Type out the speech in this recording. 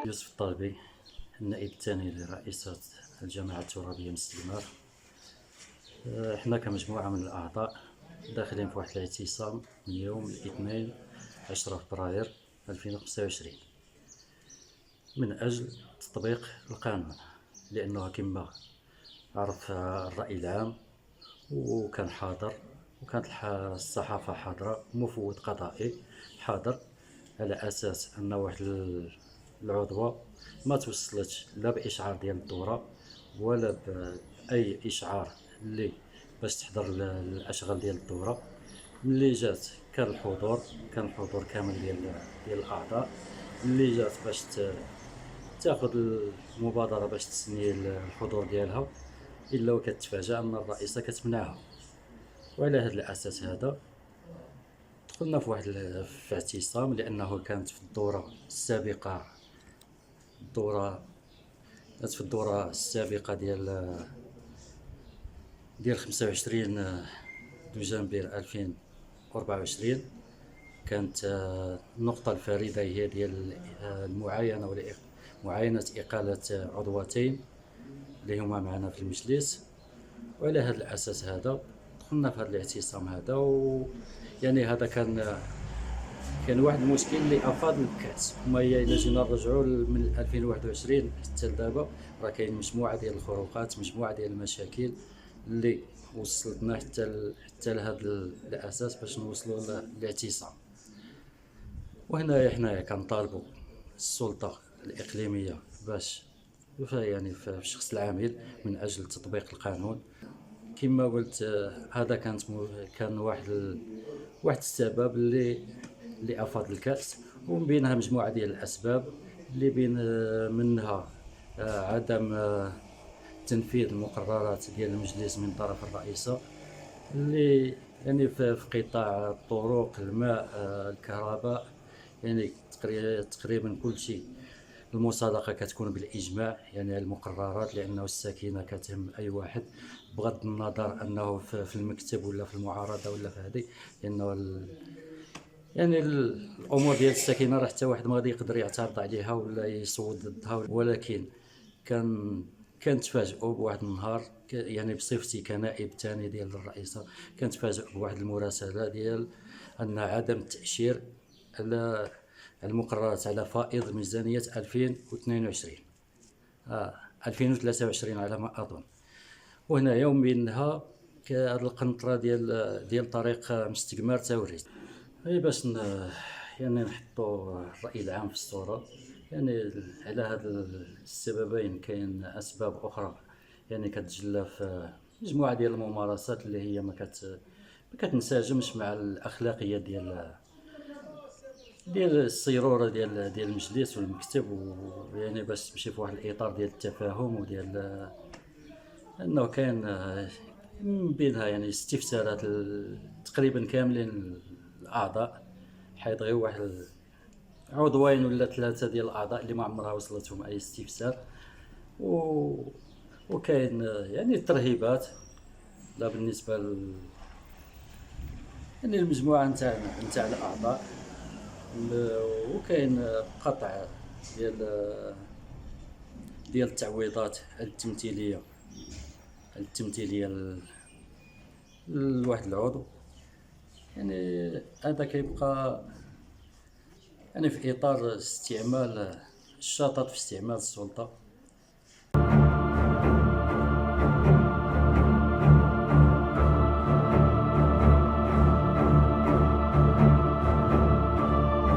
يوسف الطالبي، النائب الثاني لرئيسة الجامعة الترابية مستقمار. احنا كمجموعة من الأعضاء داخلين في واحد الاعتصام من يوم الاثنين 10 فبراير 2025 من أجل تطبيق القانون، لأنه كما عرف الرأي العام وكان حاضر، وكانت الصحافة حاضرة، مفوض قضائي حاضر، على أساس أن واحد العضوة ما توصلتش لا بإشعار ديال الدورة ولا بأي إشعار اللي باش تحضر الأشغال ديال الدورة. ملي جات كان الحضور كامل ديال الأعضاء اللي جات باش تاخذ المبادرة باش تسني الحضور ديالها، إلا وكتفاجأ أن الرئيسة كتمنعها. وعلى هذا الأساس هذا دخلنا في واحد في اعتصام، لأنه كانت في الدورة السابقة ديال 25 دجنبر 2024. كانت النقطة الفارقة هي ديال المعاينة معاينة إقالة عضوتين اللي هما معنا في المجلس. وعلى هذا الأساس هذا دخلنا في هذا الاعتصام هذا، يعني هذا كان واحد المشكل اللي افاض الكاس. هما هي الا جينا نرجعوا من 2021 حتى لدابا، راه كاين مجموعه ديال الخروقات، مجموعه ديال المشاكل اللي وصلتنا حتى لهذا الاساس باش نوصلوا للاعتصام. وهنا حنايا كنطالبوا السلطه الاقليميه باش يعني في الشخص العامل من اجل تطبيق القانون. كما قلت، هذا كان واحد السبب اللي افاض الكاس، ومن بينها مجموعه ديال الاسباب اللي بين منها عدم تنفيذ المقررات ديال المجلس من طرف الرئيسه، اللي يعني في قطاع الطرق، الماء، الكهرباء، يعني تقريبا كل شيء المصادقه كتكون بالاجماع، يعني المقررات، لانه السكينه كتهم اي واحد بغض النظر انه في المكتب ولا في المعارضه ولا في هذه، لانه يعني الامور ديال السكينه راه حتى واحد ما غادي يقدر يعترض عليها ولا يصوت ضدها. ولكن كنتفاجئوا بواحد النهار، يعني بصفتي كنائب ثاني ديال الرئيسه، كنتفاجئ بواحد المراسله ديال ان عدم التاشير على المقررات على فائض ميزانيه 2022 2023 على ما اظن. وهنا يوم بينها هذه القنطره ديال طريق مستقمار تاوريد، هي باش يعني نحطوا الرأي العام في الصورة. يعني على هذا السببين كاين أسباب أخرى يعني كتجلى في مجموعة ديال الممارسات اللي هي ما كتنسجمش مع الأخلاقيات ديال السيرورة ديال المجلس والمكتب، ويعني باش تمشي في واحد الإطار ديال التفاهم وديال أنه كاين من بينها يعني استفسارات تقريبا كاملين الأعضاء، حيث غير واحد عضوين ولا ثلاثة ديال الأعضاء اللي ما عمرها وصلتهم أي استفسار. وكاين يعني الترهيبات لا بالنسبة يعني المجموعة نتاع الأعضاء، وكاين قطع ديال التعويضات التمثيلية لواحد العضو. يعني هذا كيبقى يعني في إطار استعمال الشطط في استعمال السلطة،